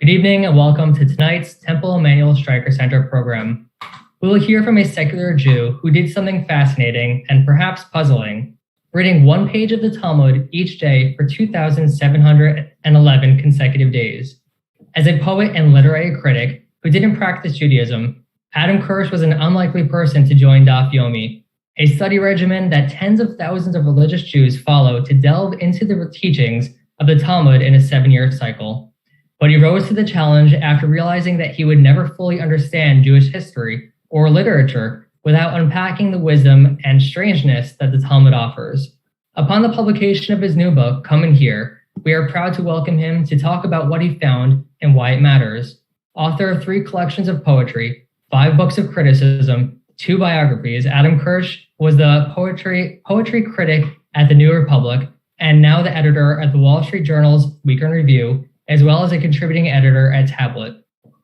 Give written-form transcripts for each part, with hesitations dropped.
Good evening and welcome to tonight's Temple Emanu-El Streicker Center program. We will hear from a secular Jew who did something fascinating and perhaps puzzling, reading one page of the Talmud each day for 2,711 consecutive days. As a poet and literary critic who didn't practice Judaism, Adam Kirsch was an unlikely person to join Daf Yomi, a study regimen that tens of thousands of religious Jews follow to delve into the teachings of the Talmud in a 7-year cycle. But he rose to the challenge after realizing that he would never fully understand Jewish history or literature without unpacking the wisdom and strangeness that the Talmud offers. Upon the publication of his new book, Come and Hear, we are proud to welcome him to talk about what he found and why it matters. Author of 3 collections of poetry, 5 books of criticism, 2 biographies, Adam Kirsch was the poetry critic at the New Republic and now the editor at the Wall Street Journal's Week in Review, as well as a contributing editor at Tablet.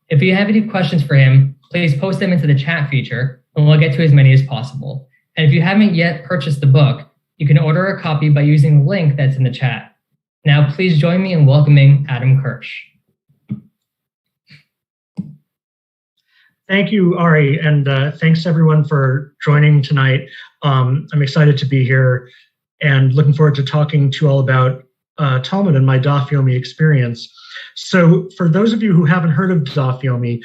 If you have any questions for him, please post them into the chat feature, and we'll get to as many as possible. And if you haven't yet purchased the book, you can order a copy by using the link that's in the chat. Now, please join me in welcoming Adam Kirsch. Thank you, Ari, and thanks everyone for joining tonight. I'm excited to be here and looking forward to talking to you all about Talmud and my Daf Yomi experience. So for those of you who haven't heard of Daf Yomi,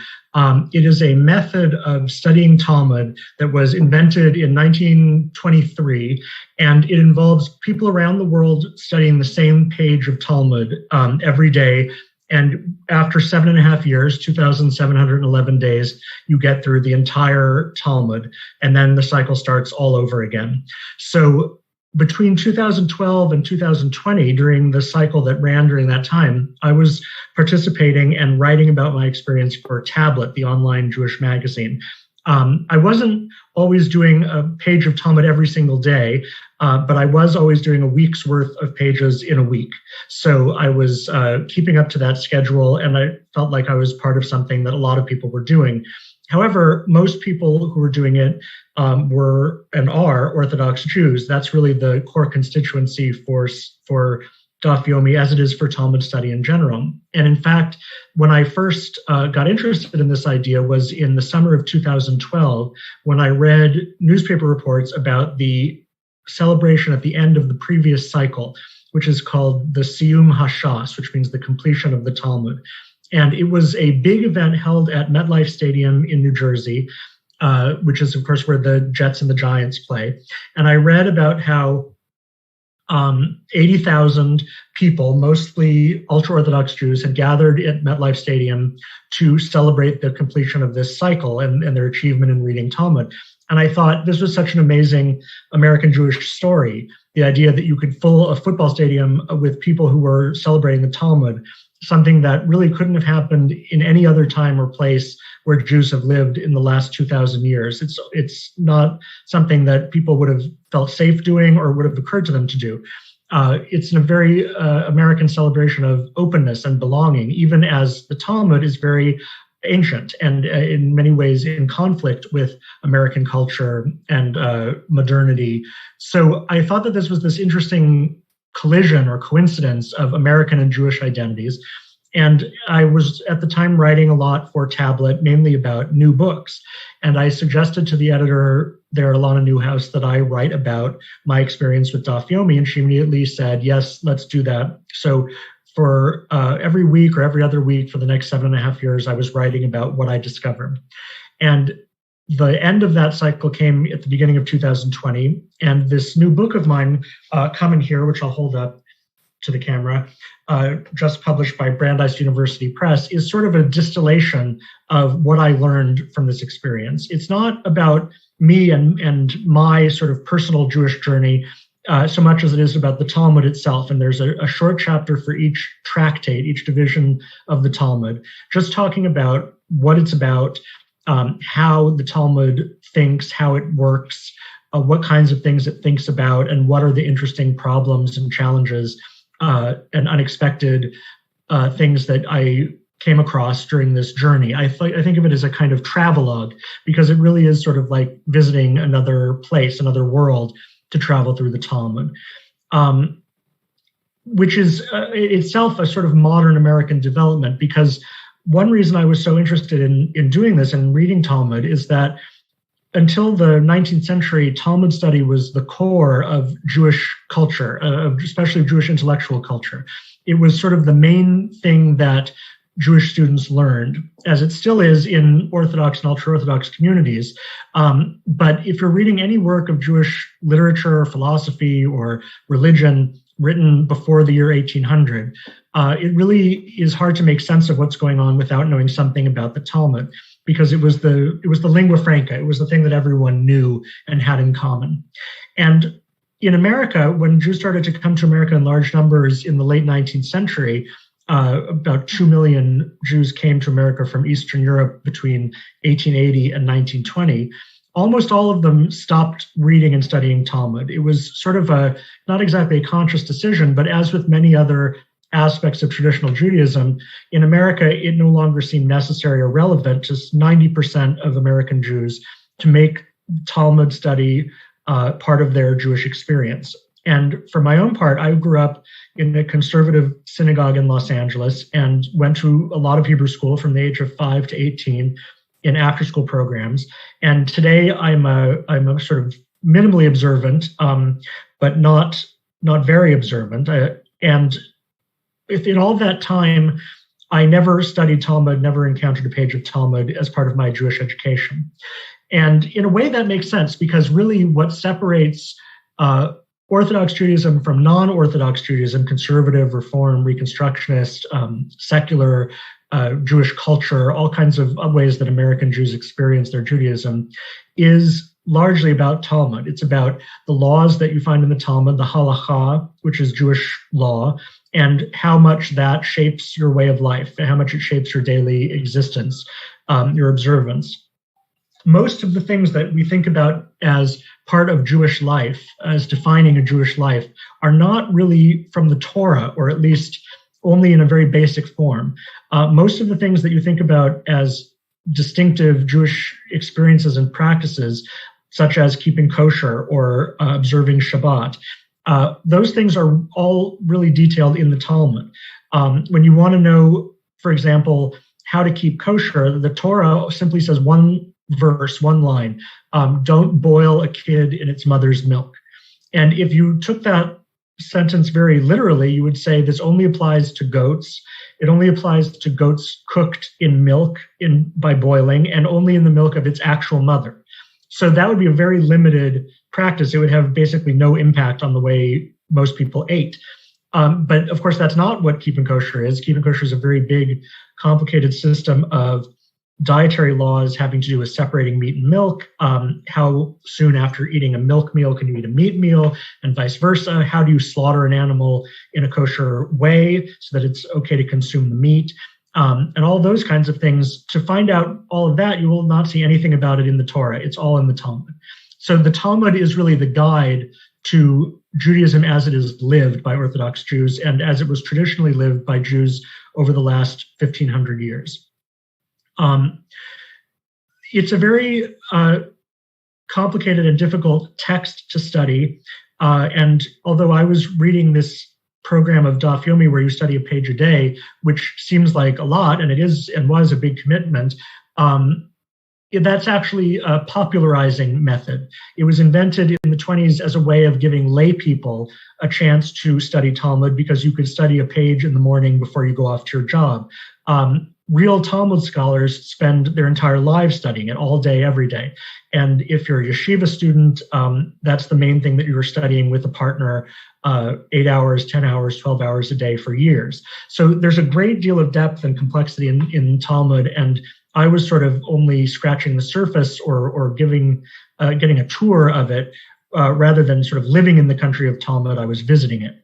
it is a method of studying Talmud that was invented in 1923, and it involves people around the world studying the same page of Talmud every day. And after 7.5 years, 2,711 days, you get through the entire Talmud, and then the cycle starts all over again. So between 2012 and 2020, during the cycle that ran during that time, I was participating and writing about my experience for Tablet, the online Jewish magazine. I wasn't always doing a page of Talmud every single day, but I was always doing a week's worth of pages in a week. So I was keeping up to that schedule, and I felt like I was part of something that a lot of people were doing. However, most people who were doing it were and are Orthodox Jews. That's really the core constituency for Daf Yomi, as it is for Talmud study in general. And in fact, when I first got interested in this idea was in the summer of 2012, when I read newspaper reports about the celebration at the end of the previous cycle, which is called the Siyum Hashas, which means the completion of the Talmud. And it was a big event held at MetLife Stadium in New Jersey, which is, of course, where the Jets and the Giants play. And I read about how 80,000 people, mostly ultra-Orthodox Jews, had gathered at MetLife Stadium to celebrate the completion of this cycle and their achievement in reading Talmud. And I thought this was such an amazing American Jewish story, the idea that you could fill a football stadium with people who were celebrating the Talmud, something that really couldn't have happened in any other time or place where Jews have lived in the last 2,000 years. It's not something that people would have felt safe doing or would have occurred to them to do. It's a very American celebration of openness and belonging, even as the Talmud is very ancient and in many ways in conflict with American culture and modernity. So I thought that this was this interesting collision or coincidence of American and Jewish identities. And I was at the time writing a lot for Tablet, mainly about new books. And I suggested to the editor there, Alana Newhouse, that I write about my experience with Daf Yomi. And she immediately said, yes, let's do that. So for every week or every other week for the next 7.5 years, I was writing about what I discovered. And the end of that cycle came at the beginning of 2020. And this new book of mine, Come and Hear, which I'll hold up to the camera, just published by Brandeis University Press, is sort of a distillation of what I learned from this experience. It's not about me and my sort of personal Jewish journey so much as it is about the Talmud itself. And there's a short chapter for each tractate, each division of the Talmud, just talking about what it's about, how the Talmud thinks, how it works, what kinds of things it thinks about, and what are the interesting problems and challenges and unexpected things that I came across during this journey. I think of it as a kind of travelogue, because it really is sort of like visiting another place, another world, to travel through the Talmud, which is itself a sort of modern American development, because one reason I was so interested in doing this and reading Talmud is that until the 19th century, Talmud study was the core of Jewish culture, especially Jewish intellectual culture. It was sort of the main thing that Jewish students learned, as it still is in Orthodox and ultra-Orthodox communities. But if you're reading any work of Jewish literature, philosophy, or religion written before the year 1800, it really is hard to make sense of what's going on without knowing something about the Talmud, because it was the lingua franca. It was the thing that everyone knew and had in common. And in America, when Jews started to come to America in large numbers in the late 19th century, about 2 million Jews came to America from Eastern Europe between 1880 and 1920. Almost all of them stopped reading and studying Talmud. It was sort of not exactly a conscious decision, but as with many other aspects of traditional Judaism, in America, it no longer seemed necessary or relevant to 90% of American Jews to make Talmud study part of their Jewish experience. And for my own part, I grew up in a conservative synagogue in Los Angeles and went to a lot of Hebrew school from the age of 5 to 18 in after-school programs. And today I'm a sort of minimally observant, but not very observant. And if in all that time, I never studied Talmud, never encountered a page of Talmud as part of my Jewish education. And in a way that makes sense, because really what separates Orthodox Judaism from non-Orthodox Judaism, conservative, Reform, Reconstructionist, secular, Jewish culture, all kinds of ways that American Jews experience their Judaism, is largely about Talmud. It's about the laws that you find in the Talmud, the halacha, which is Jewish law, and how much that shapes your way of life, and how much it shapes your daily existence, your observance. Most of the things that we think about as part of Jewish life, as defining a Jewish life, are not really from the Torah, or at least only in a very basic form. Most of the things that you think about as distinctive Jewish experiences and practices, such as keeping kosher or observing Shabbat, those things are all really detailed in the Talmud. When you want to know, for example, how to keep kosher, the Torah simply says one verse, one line, don't boil a kid in its mother's milk. And if you took that sentence very literally, you would say this only applies to goats. It only applies to goats cooked in milk by boiling, and only in the milk of its actual mother. So that would be a very limited practice. It would have basically no impact on the way most people ate. But of course, that's not what keeping kosher is. Keeping kosher is a very big, complicated system of dietary laws having to do with separating meat and milk, how soon after eating a milk meal can you eat a meat meal, and vice versa. How do you slaughter an animal in a kosher way so that it's okay to consume the meat, and all those kinds of things. To find out all of that, you will not see anything about it in the Torah. It's all in the Talmud. So the Talmud is really the guide to Judaism as it is lived by Orthodox Jews and as it was traditionally lived by Jews over the last 1,500 years. It's a very complicated and difficult text to study. And although I was reading this program of Daf Yomi where you study a page a day, which seems like a lot, and it is and was a big commitment, that's actually a popularizing method. It was invented in the 1920s as a way of giving lay people a chance to study Talmud, because you could study a page in the morning before you go off to your job. Real Talmud scholars spend their entire lives studying it all day, every day. And if you're a yeshiva student, that's the main thing that you're studying with a partner 8 hours, 10 hours, 12 hours a day for years. So there's a great deal of depth and complexity in Talmud, and I was sort of only scratching the surface or getting a tour of it rather than sort of living in the country of Talmud. I was visiting it.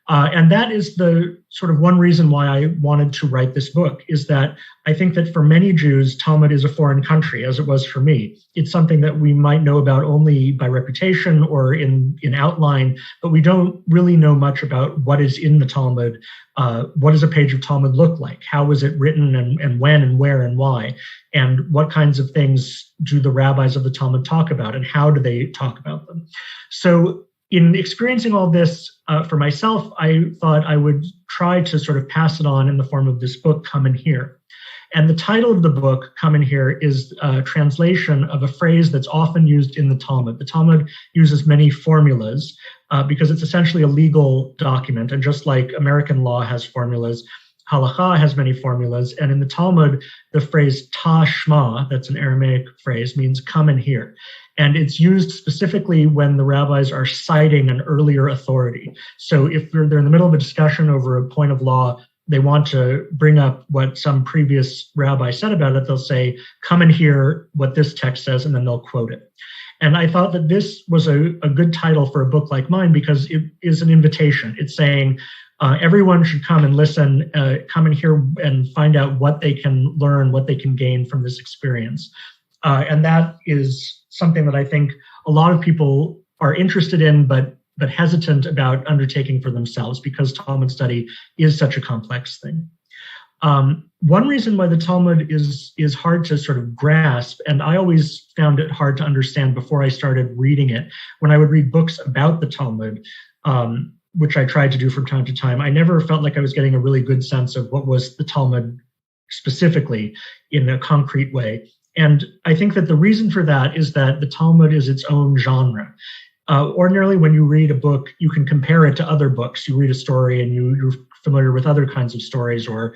And that is the sort of one reason why I wanted to write this book, is that I think that for many Jews, Talmud is a foreign country, as it was for me. It's something that we might know about only by reputation or in outline, but we don't really know much about what is in the Talmud. What does a page of Talmud look like? How was it written, and when and where and why? And what kinds of things do the rabbis of the Talmud talk about, and how do they talk about them? So in experiencing all this for myself, I thought I would try to sort of pass it on in the form of this book, Come and Hear. And the title of the book, Come and Hear, is a translation of a phrase that's often used in the Talmud. The Talmud uses many formulas because it's essentially a legal document. And just like American law has formulas, Halakha has many formulas. And in the Talmud, the phrase Tashma, that's an Aramaic phrase, means come and hear. And it's used specifically when the rabbis are citing an earlier authority. So if they're in the middle of a discussion over a point of law, they want to bring up what some previous rabbi said about it, they'll say, come and hear what this text says, and then they'll quote it. And I thought that this was a good title for a book like mine because it is an invitation. It's saying everyone should come and listen, come and hear and find out what they can learn, what they can gain from this experience. And that is something that I think a lot of people are interested in, but hesitant about undertaking for themselves because Talmud study is such a complex thing. One reason why the Talmud is hard to sort of grasp, and I always found it hard to understand before I started reading it, when I would read books about the Talmud, which I tried to do from time to time, I never felt like I was getting a really good sense of what was the Talmud specifically in a concrete way. And I think that the reason for that is that the Talmud is its own genre. Ordinarily, when you read a book, you can compare it to other books. You read a story and you're familiar with other kinds of stories or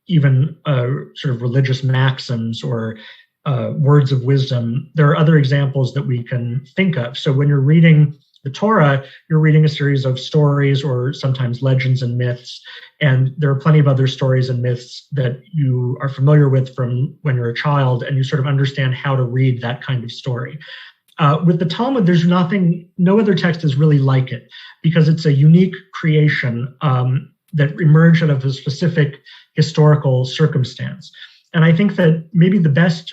even sort of religious maxims or words of wisdom. There are other examples that we can think of. So when you're reading the Torah, you're reading a series of stories or sometimes legends and myths. And there are plenty of other stories and myths that you are familiar with from when you're a child, and you sort of understand how to read that kind of story. With the Talmud, there's no other text is really like it because it's a unique creation that emerged out of a specific historical circumstance. And I think that maybe the best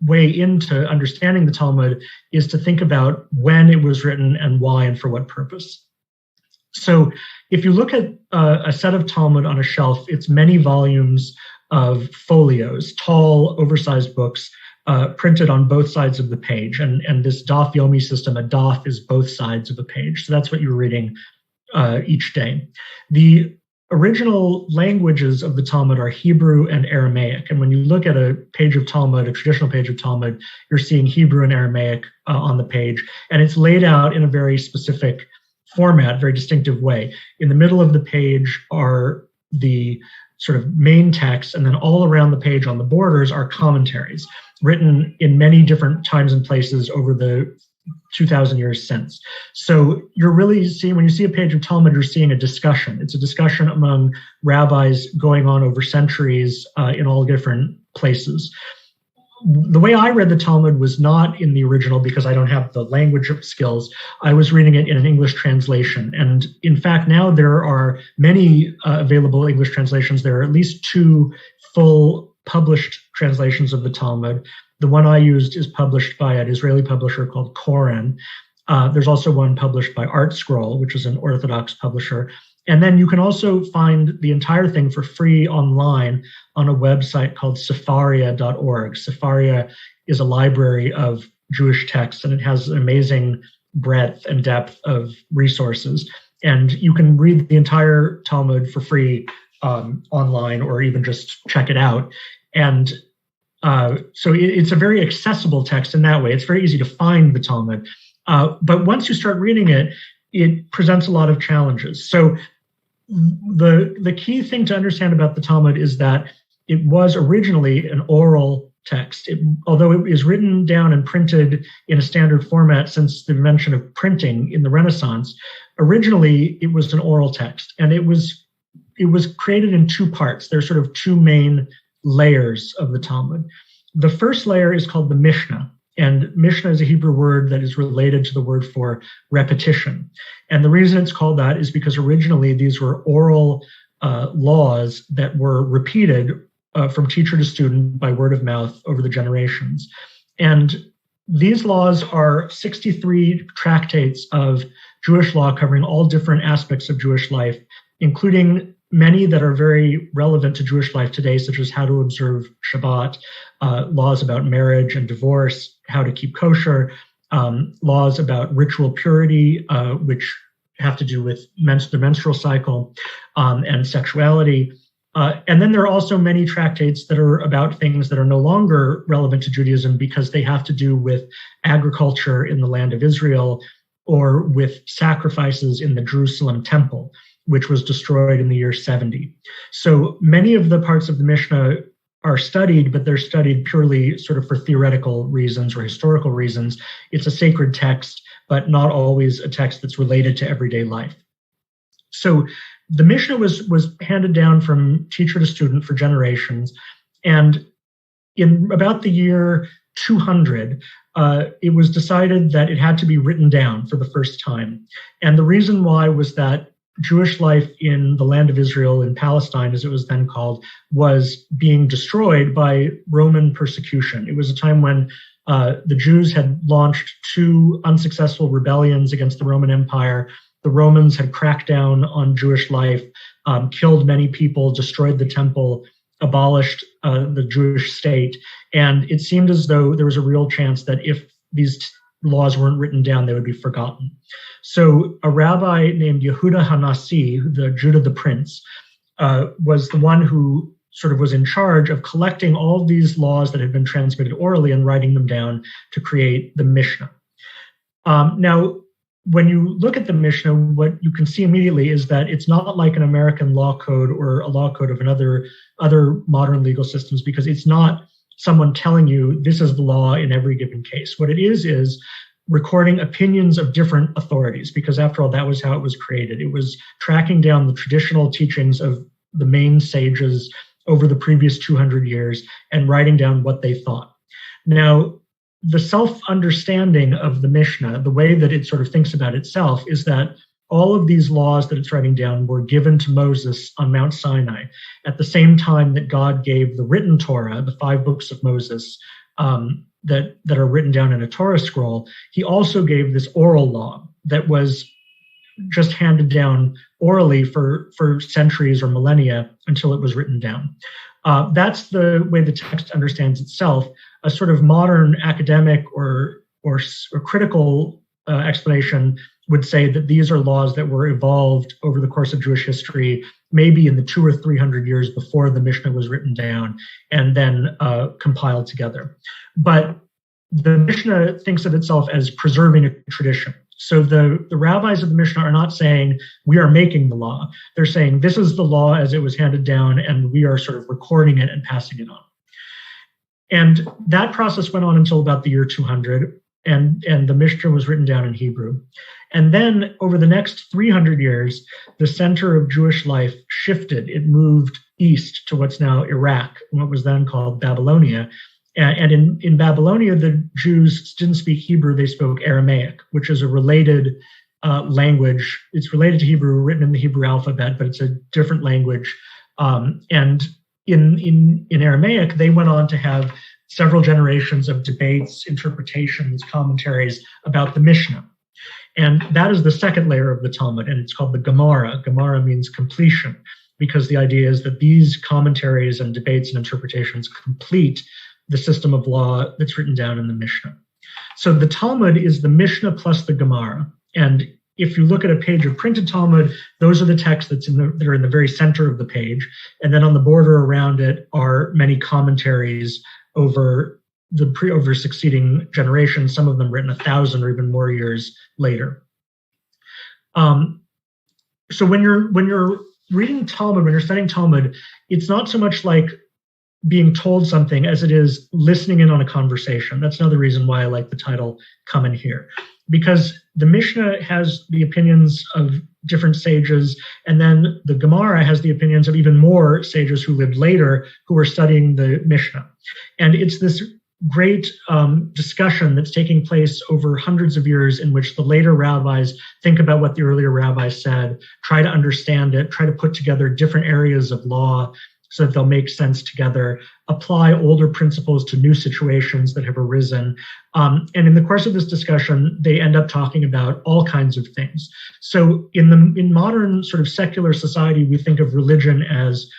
way into understanding the Talmud is to think about when it was written and why and for what purpose. So if you look at a set of Talmud on a shelf, it's many volumes of folios, tall, oversized books, printed on both sides of the page. And this daf yomi system, a daf is both sides of a page. So that's what you're reading each day. The original languages of the Talmud are Hebrew and Aramaic. And when you look at a page of Talmud, a traditional page of Talmud, you're seeing Hebrew and Aramaic on the page. And it's laid out in a very specific format, very distinctive way. In the middle of the page are the sort of main text, and then all around the page on the borders are commentaries written in many different times and places over the 2,000 years since. So you're really seeing, when you see a page of Talmud, you're seeing a discussion. It's a discussion among rabbis going on over centuries in all different places. The way I read the Talmud was not in the original because I don't have the language skills. I was reading it in an English translation. And in fact, now there are many available English translations. There are at least 2 full published translations of the Talmud. The one I used is published by an Israeli publisher called Koren. There's also one published by Art Scroll, which is an Orthodox publisher. And then you can also find the entire thing for free online on a website called Sefaria.org. Sefaria is a library of Jewish texts, and it has an amazing breadth and depth of resources. And you can read the entire Talmud for free online, or even just check it out. And so it's a very accessible text in that way. It's very easy to find the Talmud. But once you start reading it, it presents a lot of challenges. So the key thing to understand about the Talmud is that it was originally an oral text. Although it is written down and printed in a standard format since the invention of printing in the Renaissance, originally it was an oral text, and it was created in 2 parts. There's sort of 2 main layers of the Talmud. The first layer is called the Mishnah. And Mishnah is a Hebrew word that is related to the word for repetition. And the reason it's called that is because originally these were oral laws that were repeated from teacher to student by word of mouth over the generations. And these laws are 63 tractates of Jewish law covering all different aspects of Jewish life, including many that are very relevant to Jewish life today, such as how to observe Shabbat, laws about marriage and divorce, how to keep kosher, laws about ritual purity, which have to do with the menstrual cycle and sexuality. And then there are also many tractates that are about things that are no longer relevant to Judaism because they have to do with agriculture in the land of Israel or with sacrifices in the Jerusalem temple, which was destroyed in the year 70. So many of the parts of the Mishnah are studied, but they're studied purely sort of for theoretical reasons or historical reasons. It's a sacred text, but not always a text that's related to everyday life. So the Mishnah was handed down from teacher to student for generations. And in about the year 200, it was decided that it had to be written down for the first time. And the reason why was that Jewish life in the land of Israel, in Palestine, as it was then called, was being destroyed by Roman persecution. It was a time when the Jews had launched 2 unsuccessful rebellions against the Roman Empire. The Romans had cracked down on Jewish life, killed many people, destroyed the temple, abolished the Jewish state. And it seemed as though there was a real chance that if these laws weren't written down, they would be forgotten. So a rabbi named Yehuda Hanasi, the Judah the Prince, was the one who sort of was in charge of collecting all of these laws that had been transmitted orally and writing them down to create the Mishnah. Now, when you look at the Mishnah, what you can see immediately is that it's not like an American law code or a law code of other modern legal systems, because it's not someone telling you this is the law in every given case. What it is recording opinions of different authorities, because after all, that was how it was created. It was tracking down the traditional teachings of the main sages over the previous 200 years and writing down what they thought. Now, the self-understanding of the Mishnah, the way that it sort of thinks about itself, is that all of these laws that it's writing down were given to Moses on Mount Sinai at the same time that God gave the written Torah, the 5 books of Moses that are written down in a Torah scroll. He also gave this oral law that was just handed down orally for centuries or millennia until it was written down. That's the way the text understands itself. A sort of modern academic or critical explanation would say that these are laws that were evolved over the course of Jewish history, maybe in the 200 or 300 years before the Mishnah was written down and then compiled together. But the Mishnah thinks of itself as preserving a tradition. So the rabbis of the Mishnah are not saying we are making the law. They're saying this is the law as it was handed down, and we are sort of recording it and passing it on. And that process went on until about the year 200, and the Mishnah was written down in Hebrew. And then over the next 300 years, the center of Jewish life shifted. It moved east to what's now Iraq, what was then called Babylonia. And in Babylonia, the Jews didn't speak Hebrew, they spoke Aramaic, which is a related language. It's related to Hebrew, written in the Hebrew alphabet, but it's a different language. And in Aramaic, they went on to have several generations of debates, interpretations, commentaries about the Mishnah. And that is the second layer of the Talmud, and it's called the Gemara. Gemara means completion, because the idea is that these commentaries and debates and interpretations complete the system of law that's written down in the Mishnah. So the Talmud is the Mishnah plus the Gemara. And if you look at a page of printed Talmud, those are the texts that are in the very center of the page. And then on the border around it are many commentaries over succeeding generations, some of them written 1,000 or even more years later. So when you're reading Talmud, when you're studying Talmud, it's not so much like being told something as it is listening in on a conversation. That's another reason why I like the title Come and Hear, because the Mishnah has the opinions of different sages, and then the Gemara has the opinions of even more sages who lived later who were studying the Mishnah. And it's this great discussion that's taking place over hundreds of years in which the later rabbis think about what the earlier rabbis said, try to understand it, try to put together different areas of law so that they'll make sense together, apply older principles to new situations that have arisen. And in the course of this discussion, they end up talking about all kinds of things. So in modern sort of secular society, we think of religion as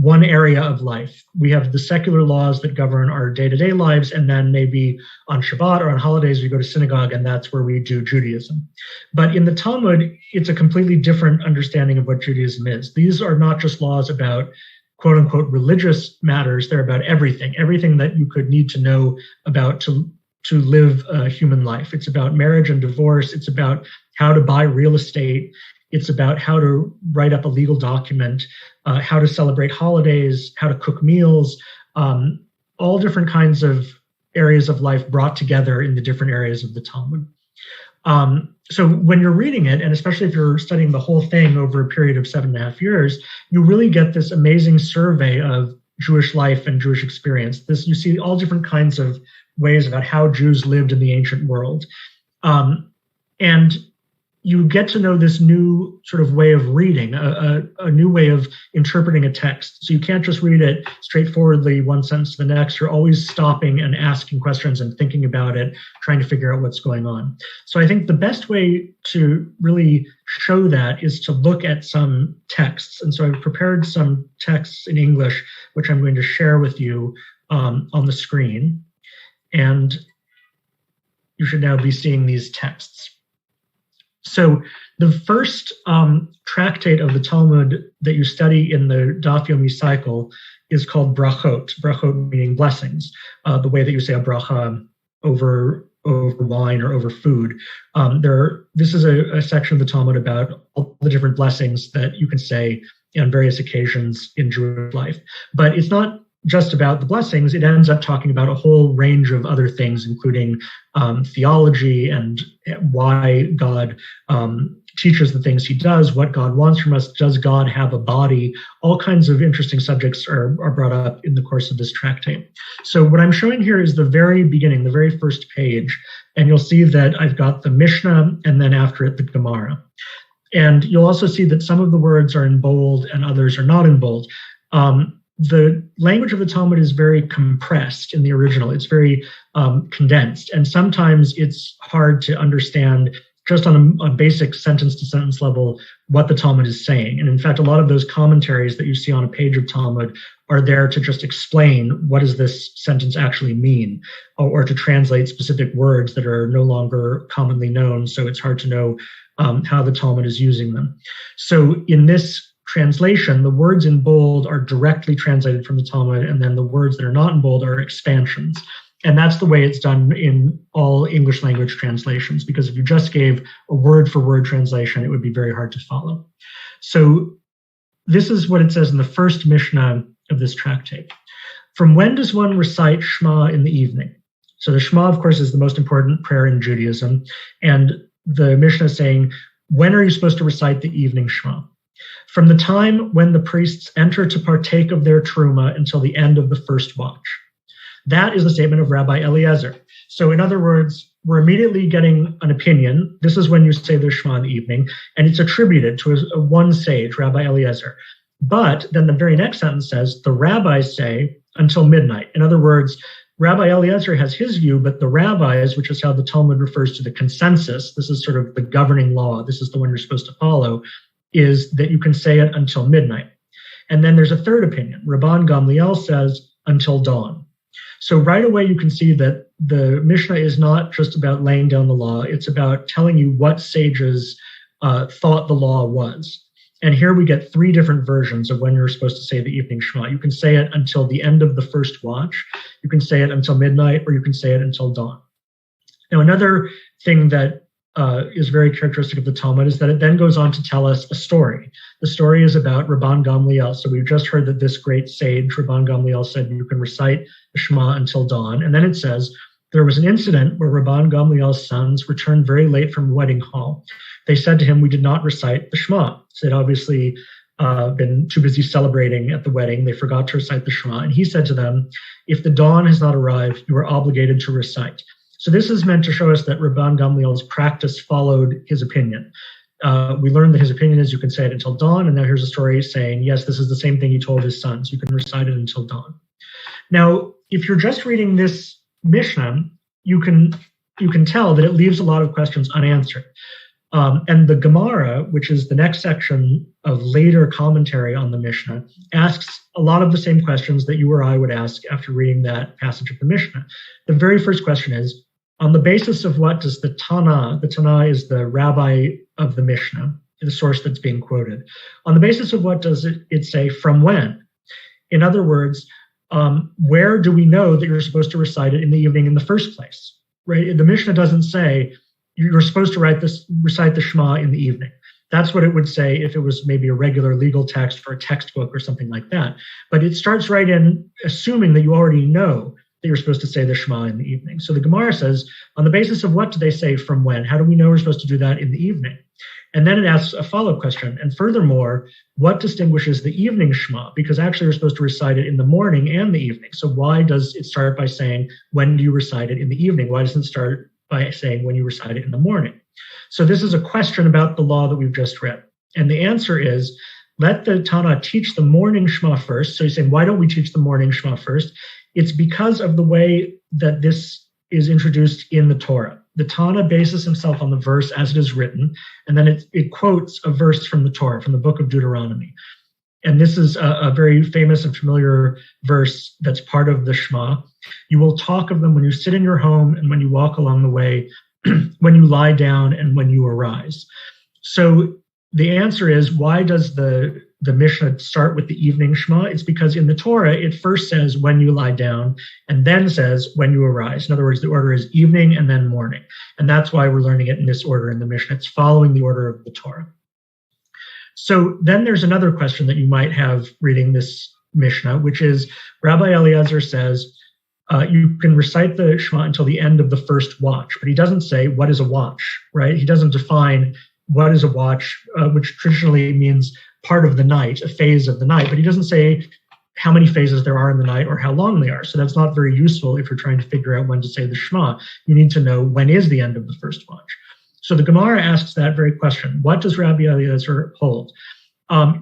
one area of life. We have the secular laws that govern our day-to-day lives, and then maybe on Shabbat or on holidays we go to synagogue, and that's where we do Judaism. But in the Talmud, it's a completely different understanding of what Judaism is. These are not just laws about quote-unquote religious matters, they're about everything that you could need to know about to live a human life. It's about marriage and divorce. It's about how to buy real estate. It's about how to write up a legal document, how to celebrate holidays, how to cook meals, all different kinds of areas of life brought together in the different areas of the Talmud. So when you're reading it, and especially if you're studying the whole thing over a period of 7.5 years, you really get this amazing survey of Jewish life and Jewish experience. You see all different kinds of ways about how Jews lived in the ancient world. And you get to know this new sort of way of reading, a new way of interpreting a text. So you can't just read it straightforwardly, one sentence to the next. You're always stopping and asking questions and thinking about it, trying to figure out what's going on. So I think the best way to really show that is to look at some texts. And so I've prepared some texts in English, which I'm going to share with you on the screen. And you should now be seeing these texts. So the first tractate of the Talmud that you study in the Daf Yomi cycle is called brachot, brachot meaning blessings, the way that you say a bracha over wine or over food. This is a section of the Talmud about all the different blessings that you can say on various occasions in Jewish life. But it's not just about the blessings. It ends up talking about a whole range of other things, including theology and why God teaches the things he does, what God wants from us, does God have a body? All kinds of interesting subjects are brought up in the course of this tractate. So what I'm showing here is the very beginning, the very first page, and you'll see that I've got the Mishnah and then after it the Gemara. And you'll also see that some of the words are in bold and others are not in bold. The language of the Talmud is very compressed in the original. It's very condensed, and sometimes it's hard to understand just on a basic sentence-to-sentence level what the Talmud is saying. And in fact, a lot of those commentaries that you see on a page of Talmud are there to just explain what does this sentence actually mean, or to translate specific words that are no longer commonly known, so it's hard to know how the Talmud is using them. So in this translation, the words in bold are directly translated from the Talmud, and then the words that are not in bold are expansions. And that's the way it's done in all English language translations, because if you just gave a word-for-word translation, it would be very hard to follow. So this is what it says in the first Mishnah of this tractate. From when does one recite Shema in the evening? So the Shema, of course, is the most important prayer in Judaism. And the Mishnah is saying, when are you supposed to recite the evening Shema? From the time when the priests enter to partake of their truma until the end of the first watch. That is the statement of Rabbi Eliezer. So in other words, we're immediately getting an opinion. This is when you say the Shema in the evening, and it's attributed to one sage, Rabbi Eliezer. But then the very next sentence says, the rabbis say until midnight. In other words, Rabbi Eliezer has his view, but the rabbis, which is how the Talmud refers to the consensus, this is sort of the governing law, this is the one you're supposed to follow, is that you can say it until midnight. And then there's a third opinion. Rabban Gamliel says until dawn. So right away you can see that the Mishnah is not just about laying down the law, it's about telling you what sages thought the law was. And here we get three different versions of when you're supposed to say the evening Shema. You can say it until the end of the first watch, you can say it until midnight, or you can say it until dawn. Now another thing that is very characteristic of the Talmud is that it then goes on to tell us a story. The story is about Rabban Gamliel. So we've just heard that this great sage, Rabban Gamliel, said you can recite the Shema until dawn. And then it says, there was an incident where Rabban Gamliel's sons returned very late from a wedding hall. They said to him, we did not recite the Shema. So they'd obviously been too busy celebrating at the wedding. They forgot to recite the Shema. And he said to them, if the dawn has not arrived, you are obligated to recite. So this is meant to show us that Rabban Gamliel's practice followed his opinion. We learned that his opinion is you can say it until dawn, and now here's a story saying, yes, this is the same thing he told his sons. You can recite it until dawn. Now, if you're just reading this Mishnah, you can tell that it leaves a lot of questions unanswered. And the Gemara, which is the next section of later commentary on the Mishnah, asks a lot of the same questions that you or I would ask after reading that passage of the Mishnah. The very first question is, on the basis of what does the Tana is the rabbi of the Mishnah, the source that's being quoted, on the basis of what does it say from when? In other words, where do we know that you're supposed to recite it in the evening in the first place? Right? The Mishnah doesn't say you're supposed to recite the Shema in the evening. That's what it would say if it was maybe a regular legal text for a textbook or something like that. But it starts right in assuming that you already know that you're supposed to say the Shema in the evening. So the Gemara says, on the basis of what do they say from when? How do we know we're supposed to do that in the evening? And then it asks a follow-up question. And furthermore, what distinguishes the evening Shema? Because actually you're supposed to recite it in the morning and the evening. So why does it start by saying, when do you recite it in the evening? Why doesn't it start by saying when you recite it in the morning? So this is a question about the law that we've just read. And the answer is, let the Tana teach the morning Shema first. So you're saying, why don't we teach the morning Shema first? It's because of the way that this is introduced in the Torah. The Tana bases himself on the verse as it is written, and then it quotes a verse from the Torah, from the book of Deuteronomy. And this is a very famous and familiar verse that's part of the Shema. You will talk of them when you sit in your home and when you walk along the way, when you lie down and when you arise. So the answer is, why does the Mishnah start with the evening Shema? It's because in the Torah, it first says when you lie down and then says when you arise. In other words, the order is evening and then morning. And that's why we're learning it in this order in the Mishnah. It's following the order of the Torah. So then there's another question that you might have reading this Mishnah, which is Rabbi Eliezer says, you can recite the Shema until the end of the first watch, but he doesn't say what is a watch, right? He doesn't define what is a watch, which traditionally means part of the night, a phase of the night, but he doesn't say how many phases there are in the night or how long they are. So that's not very useful if you're trying to figure out when to say the Shema. You need to know when is the end of the first watch. So the Gemara asks that very question. What does Rabbi Eliezer hold?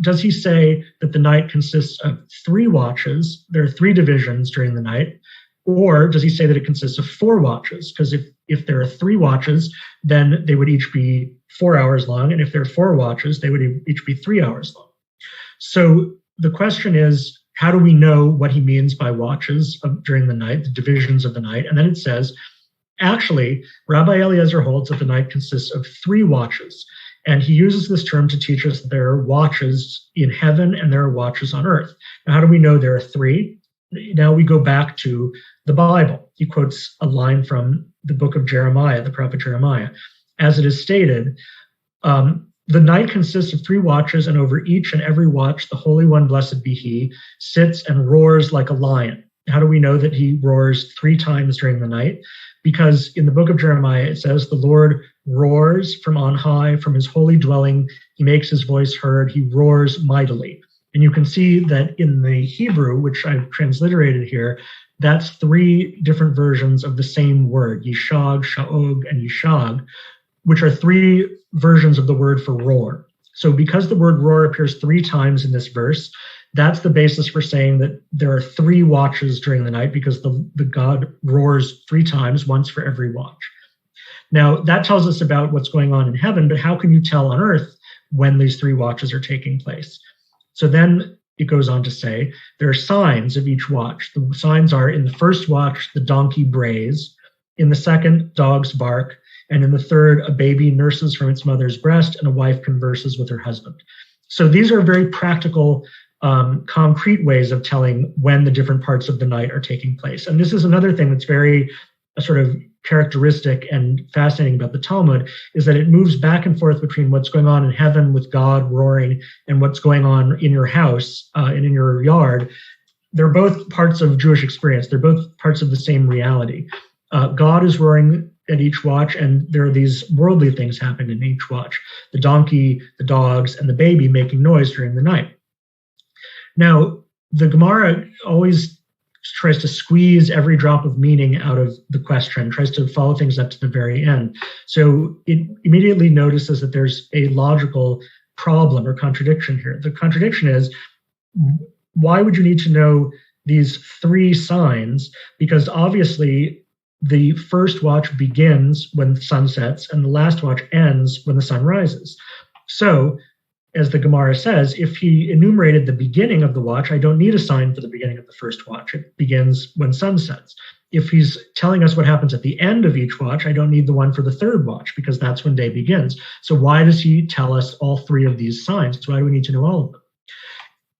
Does he say that the night consists of 3 watches? There are 3 divisions during the night. Or does he say that it consists of 4 watches? Because if there are 3 watches, then they would each be 4 hours long. And if there are 4 watches, they would each be 3 hours long. So the question is, how do we know what he means by watches during the night, the divisions of the night? And then it says, actually, Rabbi Eliezer holds that the night consists of 3 watches. And he uses this term to teach us that there are watches in heaven and there are watches on earth. Now, how do we know there are 3? Now we go back to the Bible. He quotes a line from the book of Jeremiah, the prophet Jeremiah. As it is stated, the night consists of 3 watches, and over each and every watch, the Holy One, blessed be he, sits and roars like a lion. How do we know that he roars 3 times during the night? Because in the book of Jeremiah, it says, the Lord roars from on high, from his holy dwelling. He makes his voice heard. He roars mightily. And you can see that in the Hebrew, which I've transliterated here, that's 3 different versions of the same word, yishag, sha'og, and yishag, which are 3 versions of the word for roar. So because the word roar appears 3 times in this verse, that's the basis for saying that there are 3 watches during the night, because the God roars 3 times, once for every watch. Now, that tells us about what's going on in heaven, but how can you tell on earth when these 3 watches are taking place? So then it goes on to say, there are signs of each watch. The signs are, in the first watch, the donkey brays. In the second, dogs bark. And in the third, a baby nurses from its mother's breast, and a wife converses with her husband. So these are very practical, concrete ways of telling when the different parts of the night are taking place. And this is another thing that's very sort of characteristic and fascinating about the Talmud, is that it moves back and forth between what's going on in heaven with God roaring and what's going on in your house and in your yard. They're both parts of Jewish experience. They're both parts of the same reality. God is roaring at each watch, and there are these worldly things happening in each watch. The donkey, the dogs, and the baby making noise during the night. Now, the Gemara always tries to squeeze every drop of meaning out of the question, tries to follow things up to the very end. So it immediately notices that there's a logical problem or contradiction here. The contradiction is, why would you need to know these 3 signs? Because obviously the first watch begins when the sun sets and the last watch ends when the sun rises. So, as the Gemara says, if he enumerated the beginning of the watch, I don't need a sign for the beginning of the first watch. It begins when sun sets. If he's telling us what happens at the end of each watch, I don't need the one for the third watch because that's when day begins. So why does he tell us all three of these signs? Why do we need to know all of them?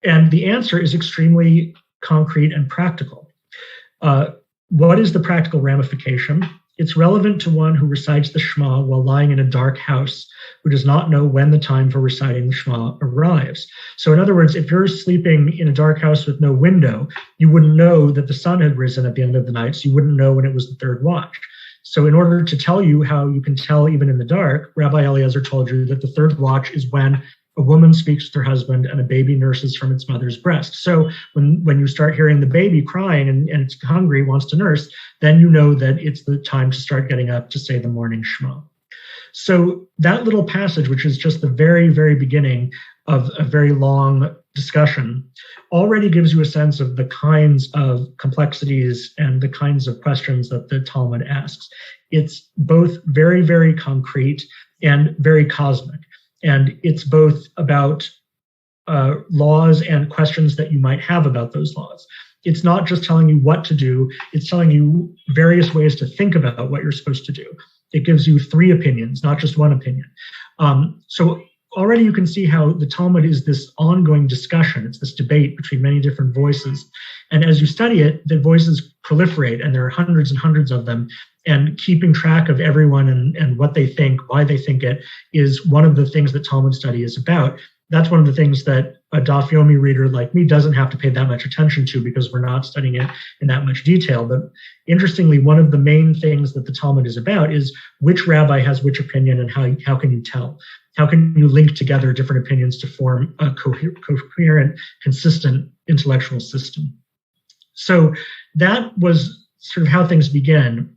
And the answer is extremely concrete and practical. What is the practical ramification? It's relevant to one who recites the Shema while lying in a dark house, who does not know when the time for reciting the Shema arrives. So in other words, if you're sleeping in a dark house with no window, you wouldn't know that the sun had risen at the end of the night, so you wouldn't know when it was the third watch. So in order to tell you how you can tell even in the dark, Rabbi Eliezer told you that the third watch is when a woman speaks with her husband and a baby nurses from its mother's breast. So when you start hearing the baby crying and it's hungry, wants to nurse, then you know that it's the time to start getting up to say the morning Shema. So that little passage, which is just the very, very beginning of a very long discussion, already gives you a sense of the kinds of complexities and the kinds of questions that the Talmud asks. It's both very, very concrete and very cosmic. And it's both about laws and questions that you might have about those laws. It's not just telling you what to do, it's telling you various ways to think about what you're supposed to do. It gives you three opinions, not just one opinion. So already you can see how the Talmud is this ongoing discussion. It's this debate between many different voices. And as you study it, the voices proliferate, and there are hundreds and hundreds of them. And keeping track of everyone and what they think, why they think it, is one of the things that Talmud study is about. That's one of the things that a Daf Yomi reader like me doesn't have to pay that much attention to because we're not studying it in that much detail. But interestingly, one of the main things that the Talmud is about is which rabbi has which opinion and how can you tell? How can you link together different opinions to form a coherent, consistent intellectual system? So that was sort of how things began.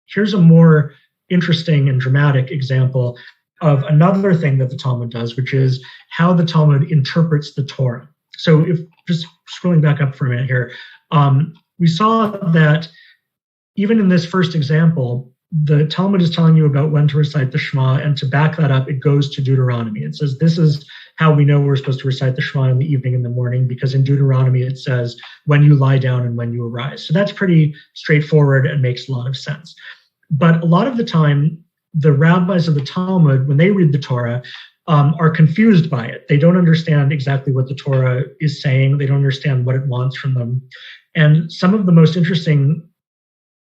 Here's a more interesting and dramatic example of another thing that the Talmud does, which is how the Talmud interprets the Torah. So if just scrolling back up for a minute here, we saw that even in this first example, the Talmud is telling you about when to recite the Shema, and to back that up, it goes to Deuteronomy. It says this is how we know we're supposed to recite the Shema in the evening and the morning, because in Deuteronomy it says when you lie down and when you arise. So that's pretty straightforward and makes a lot of sense. But a lot of the time, the rabbis of the Talmud, when they read the Torah, are confused by it. They don't understand exactly what the Torah is saying. They don't understand what it wants from them. And some of the most interesting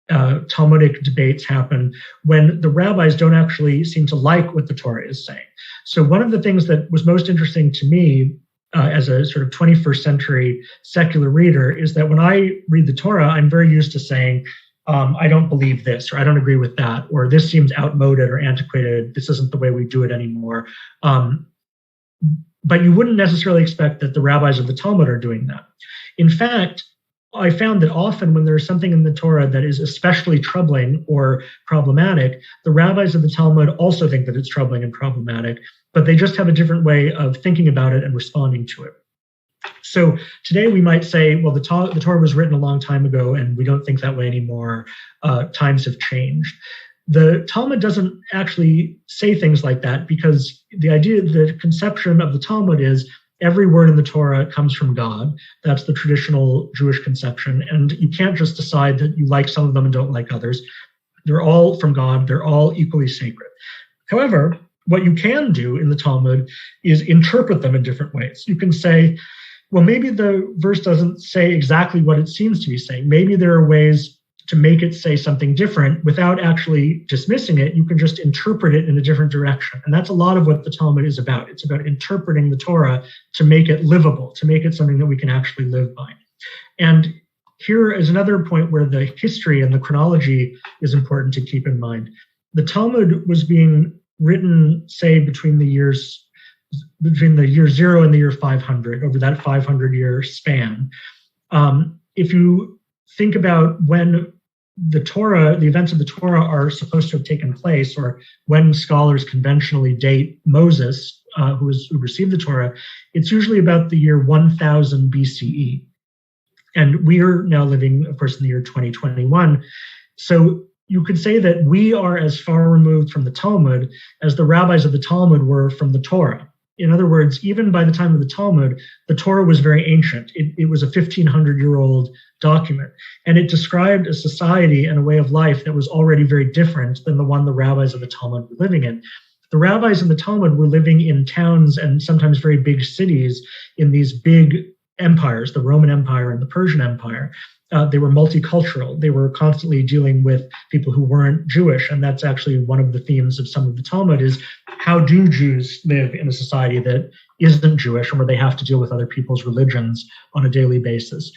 Talmudic debates happen when the rabbis don't actually seem to like what the Torah is saying. So one of the things that was most interesting to me as a sort of 21st century secular reader is that when I read the Torah, I'm very used to saying, I don't believe this, or I don't agree with that, or this seems outmoded or antiquated. This isn't the way we do it anymore. But you wouldn't necessarily expect that the rabbis of the Talmud are doing that. In fact, I found that often when there's something in the Torah that is especially troubling or problematic, the rabbis of the Talmud also think that it's troubling and problematic, but they just have a different way of thinking about it and responding to it. So today we might say, well, the Torah was written a long time ago and we don't think that way anymore. Times have changed. The Talmud doesn't actually say things like that, because the conception of the Talmud is every word in the Torah comes from God. That's the traditional Jewish conception. And you can't just decide that you like some of them and don't like others. They're all from God. They're all equally sacred. However, what you can do in the Talmud is interpret them in different ways. You can say, well, maybe the verse doesn't say exactly what it seems to be saying. Maybe there are ways to make it say something different without actually dismissing it. You can just interpret it in a different direction. And that's a lot of what the Talmud is about. It's about interpreting the Torah to make it livable, to make it something that we can actually live by. And here is another point where the history and the chronology is important to keep in mind. The Talmud was being written, say, between the year 0 and the year 500, over that 500-year span. If you think about when the events of the Torah are supposed to have taken place, or when scholars conventionally date Moses, who received the Torah, it's usually about the year 1000 BCE. And we are now living, of course, in the year 2021. So you could say that we are as far removed from the Talmud as the rabbis of the Talmud were from the Torah. In other words, even by the time of the Talmud, the Torah was very ancient. It was a 1,500-year-old document, and it described a society and a way of life that was already very different than the one the rabbis of the Talmud were living in. The rabbis in the Talmud were living in towns and sometimes very big cities in these big empires, the Roman Empire and the Persian Empire. They were multicultural. They were constantly dealing with people who weren't Jewish. And that's actually one of the themes of some of the Talmud is how do Jews live in a society that isn't Jewish and where they have to deal with other people's religions on a daily basis.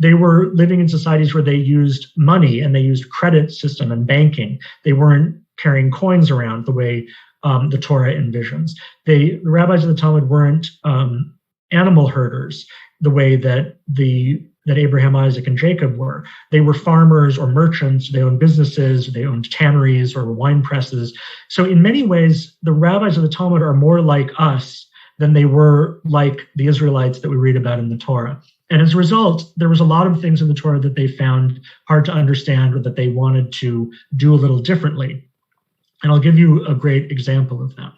They were living in societies where they used money and they used credit system and banking. They weren't carrying coins around the way the Torah envisions. The rabbis of the Talmud weren't animal herders the way that Abraham, Isaac, and Jacob were. They were farmers or merchants. They owned businesses. They owned tanneries or wine presses. So in many ways, the rabbis of the Talmud are more like us than they were like the Israelites that we read about in the Torah. And as a result, there was a lot of things in the Torah that they found hard to understand or that they wanted to do a little differently. And I'll give you a great example of that.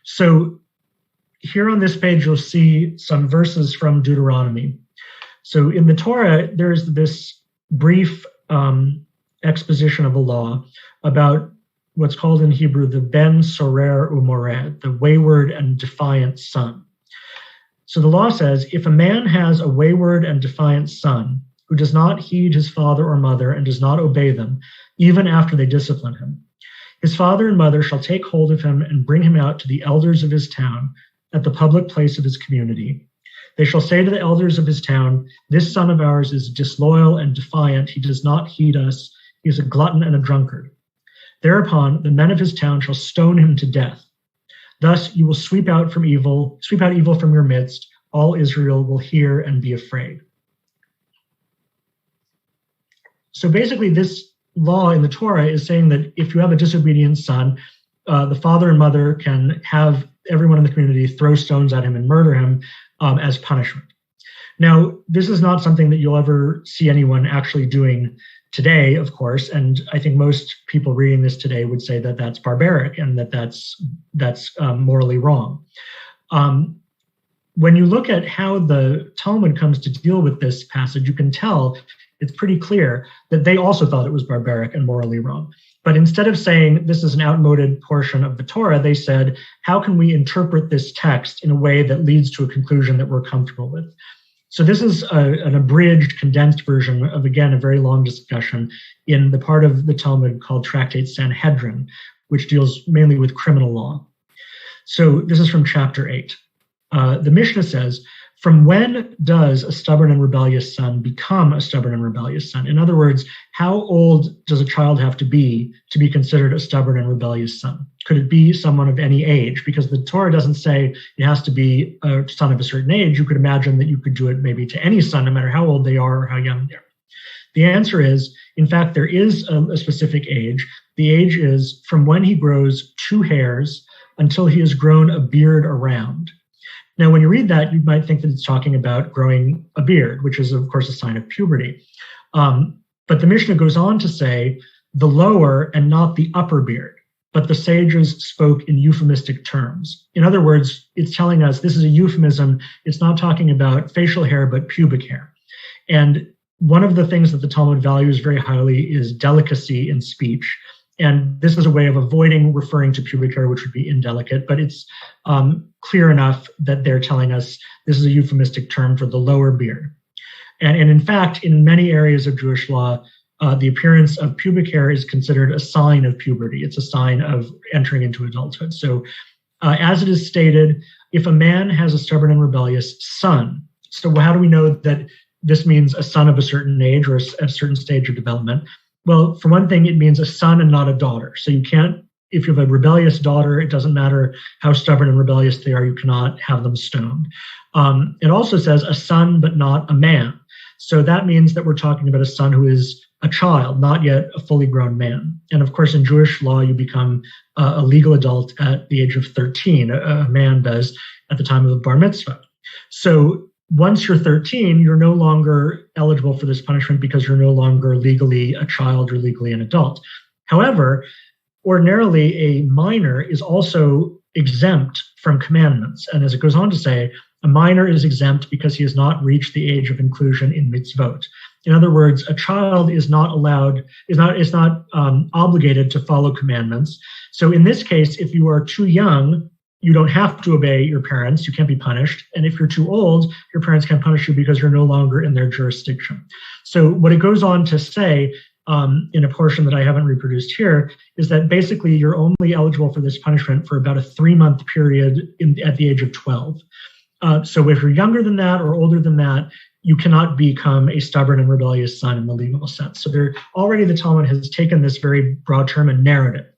So here on this page, you'll see some verses from Deuteronomy. So in the Torah, there's this brief exposition of a law about what's called in Hebrew the ben sorer umored, the wayward and defiant son. So the law says, if a man has a wayward and defiant son who does not heed his father or mother and does not obey them, even after they discipline him, his father and mother shall take hold of him and bring him out to the elders of his town at the public place of his community. They shall say to the elders of his town, this son of ours is disloyal and defiant. He does not heed us. He is a glutton and a drunkard. Thereupon, the men of his town shall stone him to death. Thus, you will sweep out evil from your midst. All Israel will hear and be afraid. So basically, this law in the Torah is saying that if you have a disobedient son, the father and mother can have everyone in the community throw stones at him and murder him as punishment. Now, this is not something that you'll ever see anyone actually doing today, of course, and I think most people reading this today would say that that's barbaric and that that's morally wrong. When you look at how the Talmud comes to deal with this passage, you can tell it's pretty clear that they also thought it was barbaric and morally wrong. But instead of saying this is an outmoded portion of the Torah, they said, how can we interpret this text in a way that leads to a conclusion that we're comfortable with? So this is an abridged, condensed version of, again, a very long discussion in the part of the Talmud called Tractate Sanhedrin, which deals mainly with criminal law. So this is from chapter 8. The Mishnah says, from when does a stubborn and rebellious son become a stubborn and rebellious son? In other words, how old does a child have to be considered a stubborn and rebellious son? Could it be someone of any age? Because the Torah doesn't say it has to be a son of a certain age. You could imagine that you could do it maybe to any son, no matter how old they are or how young they are. The answer is, in fact, there is a specific age. The age is from when he grows 2 hairs until he has grown a beard around. Now, when you read that, you might think that it's talking about growing a beard, which is, of course, a sign of puberty. But the Mishnah goes on to say the lower and not the upper beard. But the sages spoke in euphemistic terms. In other words, it's telling us this is a euphemism. It's not talking about facial hair, but pubic hair. And one of the things that the Talmud values very highly is delicacy in speech. And this is a way of avoiding referring to pubic hair, which would be indelicate, but it's clear enough that they're telling us this is a euphemistic term for the lower beard. And in fact, in many areas of Jewish law, the appearance of pubic hair is considered a sign of puberty. It's a sign of entering into adulthood. So as it is stated, if a man has a stubborn and rebellious son, so how do we know that this means a son of a certain age or a certain stage of development? Well, for one thing, it means a son and not a daughter. So you can't, if you have a rebellious daughter, it doesn't matter how stubborn and rebellious they are, you cannot have them stoned. It also says a son, but not a man. So that means that we're talking about a son who is a child, not yet a fully grown man. And of course, in Jewish law, you become a legal adult at the age of 13. A man does at the time of the bar mitzvah. So once you're 13, you're no longer eligible for this punishment because you're no longer legally a child or legally an adult. However, ordinarily, a minor is also exempt from commandments. And as it goes on to say, a minor is exempt because he has not reached the age of inclusion in mitzvot. In other words, a child is not obligated to follow commandments. So in this case, if you are too young, you don't have to obey your parents. You can't be punished. And if you're too old, your parents can't punish you because you're no longer in their jurisdiction. So what it goes on to say in a portion that I haven't reproduced here is that basically you're only eligible for this punishment for about a 3-month period at the age of 12. So if you're younger than that or older than that, you cannot become a stubborn and rebellious son in the legal sense. So already the Talmud has taken this very broad term and narrowed it.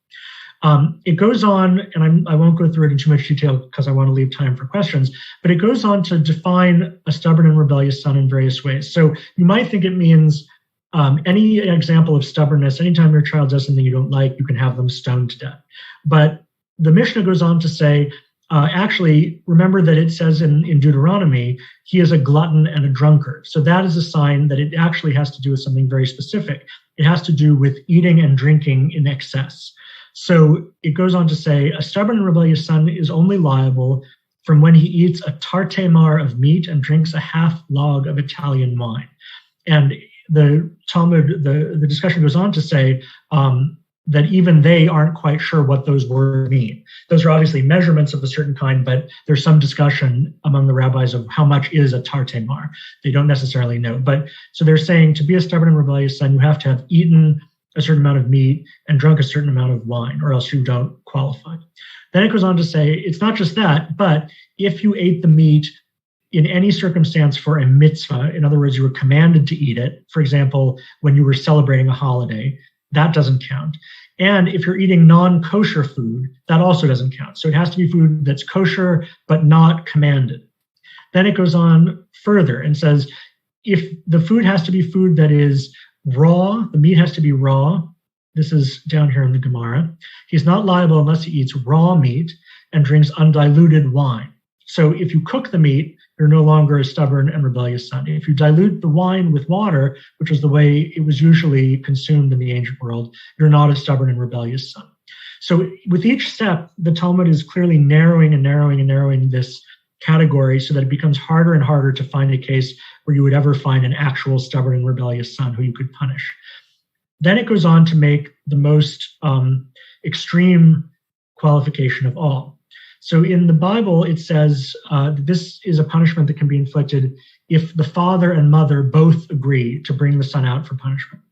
It goes on, and I won't go through it in too much detail because I want to leave time for questions, but it goes on to define a stubborn and rebellious son in various ways. So you might think it means any example of stubbornness, anytime your child does something you don't like, you can have them stoned to death. But the Mishnah goes on to say, actually, remember that it says in Deuteronomy, he is a glutton and a drunkard. So that is a sign that it actually has to do with something very specific. It has to do with eating and drinking in excess. So it goes on to say, a stubborn and rebellious son is only liable from when he eats a tartemar of meat and drinks a half log of Italian wine. And the Talmud, the discussion goes on to say that even they aren't quite sure what those words mean. Those are obviously measurements of a certain kind, but there's some discussion among the rabbis of how much is a tartemar. They don't necessarily know. But so they're saying to be a stubborn and rebellious son, you have to have eaten a certain amount of meat and drunk a certain amount of wine, or else you don't qualify. Then it goes on to say, it's not just that, but if you ate the meat in any circumstance for a mitzvah, in other words, you were commanded to eat it, for example, when you were celebrating a holiday, that doesn't count. And if you're eating non-kosher food, that also doesn't count. So it has to be food that's kosher, but not commanded. Then it goes on further and says, if the food has to be food that is raw, the meat has to be raw. This is down here in the Gemara. He's not liable unless he eats raw meat and drinks undiluted wine. So if you cook the meat, you're no longer a stubborn and rebellious son. If you dilute the wine with water, which is the way it was usually consumed in the ancient world, you're not a stubborn and rebellious son. So with each step, the Talmud is clearly narrowing and narrowing and narrowing this category so that it becomes harder and harder to find a case where you would ever find an actual stubborn and rebellious son who you could punish. Then it goes on to make the most extreme qualification of all. So in the Bible, it says this is a punishment that can be inflicted if the father and mother both agree to bring the son out for punishment.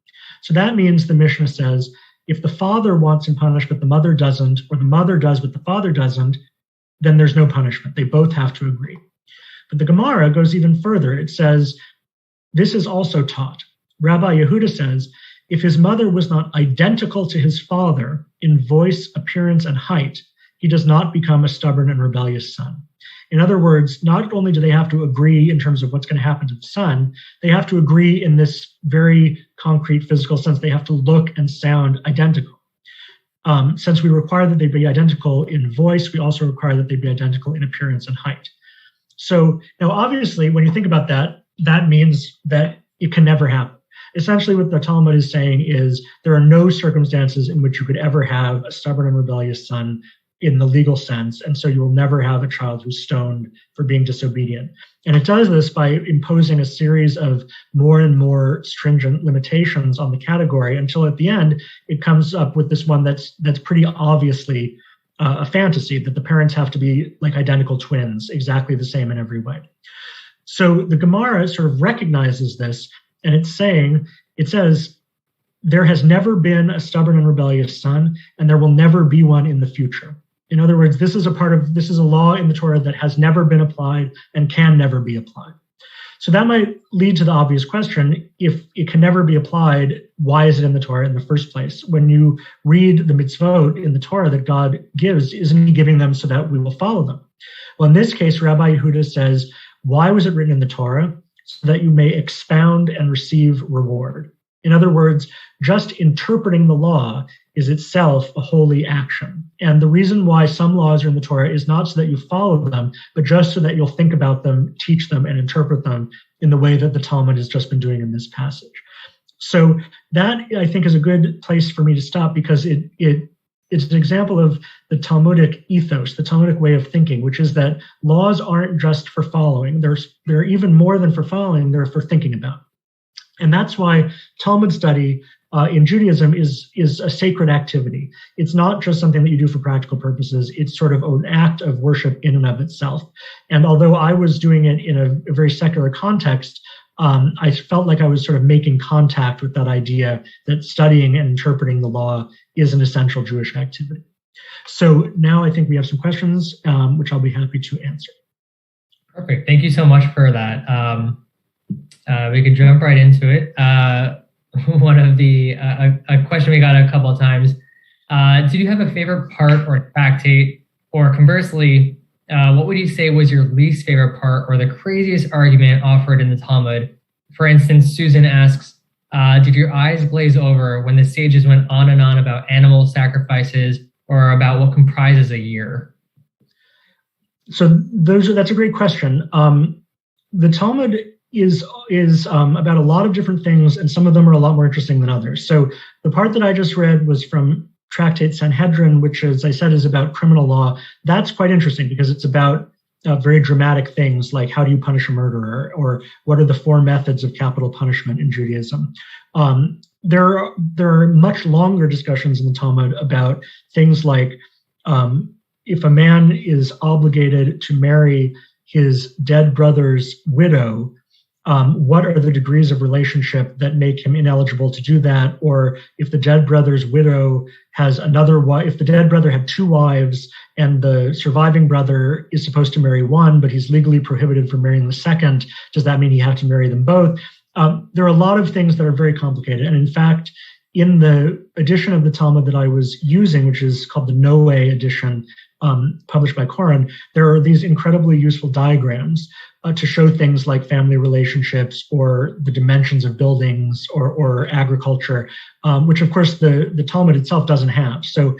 So that means the Mishnah says, if the father wants him punished, but the mother doesn't, or the mother does, but the father doesn't, then there's no punishment. They both have to agree. But the Gemara goes even further. It says, this is also taught. Rabbi Yehuda says, if his mother was not identical to his father in voice, appearance, and height, he does not become a stubborn and rebellious son. In other words, not only do they have to agree in terms of what's going to happen to the son, they have to agree in this very concrete physical sense. They have to look and sound identical. Since we require that they be identical in voice, we also require that they be identical in appearance and height. So now, obviously, when you think about that, that means that it can never happen. Essentially, what the Talmud is saying is there are no circumstances in which you could ever have a stubborn and rebellious son in the legal sense, and so you will never have a child who's stoned for being disobedient. And it does this by imposing a series of more and more stringent limitations on the category until at the end it comes up with this one that's pretty obviously a fantasy, that the parents have to be like identical twins, exactly the same in every way. So the Gemara sort of recognizes this, and it says, there has never been a stubborn and rebellious son, and there will never be one in the future. In other words, this is a law in the Torah that has never been applied and can never be applied. So that might lead to the obvious question, if it can never be applied, why is it in the Torah in the first place? When you read the mitzvot in the Torah that God gives, isn't he giving them so that we will follow them? Well, in this case, Rabbi Yehuda says, why was it written in the Torah? So that you may expound and receive reward. In other words, just interpreting the law is itself a holy action. And the reason why some laws are in the Torah is not so that you follow them, but just so that you'll think about them, teach them, and interpret them in the way that the Talmud has just been doing in this passage. So that, I think, is a good place for me to stop, because it's an example of the Talmudic ethos, the Talmudic way of thinking, which is that laws aren't just for following. They're even more than for following, they're for thinking about. And that's why Talmud study in Judaism is a sacred activity. It's not just something that you do for practical purposes. It's sort of an act of worship in and of itself. And although I was doing it in a very secular context, I felt like I was sort of making contact with that idea that studying and interpreting the law is an essential Jewish activity. So now I think we have some questions, which I'll be happy to answer. Perfect. Thank you so much for that. We could jump right into it. One of a question we got a couple of times. Did you have a favorite part or tractate? Or conversely, what would you say was your least favorite part or the craziest argument offered in the Talmud? For instance, Susan asks, did your eyes glaze over when the sages went on and on about animal sacrifices or about what comprises a year? So that's a great question. The Talmud is about a lot of different things, and some of them are a lot more interesting than others. So the part that I just read was from Tractate Sanhedrin, which, as I said, is about criminal law. That's quite interesting because it's about very dramatic things like how do you punish a murderer, or what are the 4 methods of capital punishment in Judaism. There are much longer discussions in the Talmud about things like if a man is obligated to marry his dead brother's widow, what are the degrees of relationship that make him ineligible to do that? Or if the dead brother's widow has another wife, if the dead brother had 2 wives and the surviving brother is supposed to marry one, but he's legally prohibited from marrying the second, does that mean he has to marry them both? There are a lot of things that are very complicated. And in fact, in the edition of the Talmud that I was using, which is called the Noe edition, published by Koren, there are these incredibly useful diagrams to show things like family relationships or the dimensions of buildings or agriculture, which of course the Talmud itself doesn't have. So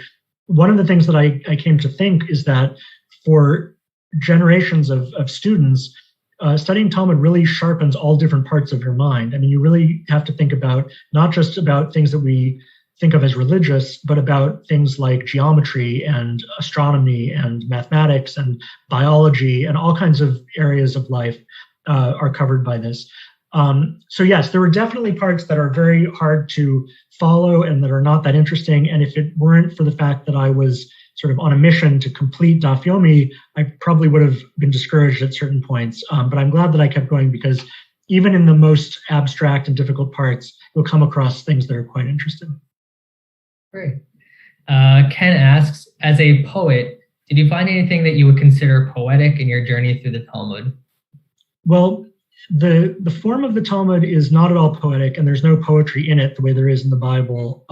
one of the things that I came to think is that for generations of students, studying Talmud really sharpens all different parts of your mind. I mean, you really have to think about not just about things that we think of as religious, but about things like geometry and astronomy and mathematics and biology and all kinds of areas of life are covered by this. So yes, there were definitely parts that are very hard to follow and that are not that interesting. And if it weren't for the fact that I was sort of on a mission to complete Daf Yomi, I probably would have been discouraged at certain points. But I'm glad that I kept going, because even in the most abstract and difficult parts, you'll come across things that are quite interesting. Great. Ken asks, as a poet, did you find anything that you would consider poetic in your journey through the Talmud? Well, the form of the Talmud is not at all poetic, and there's no poetry in it the way there is in the Bible.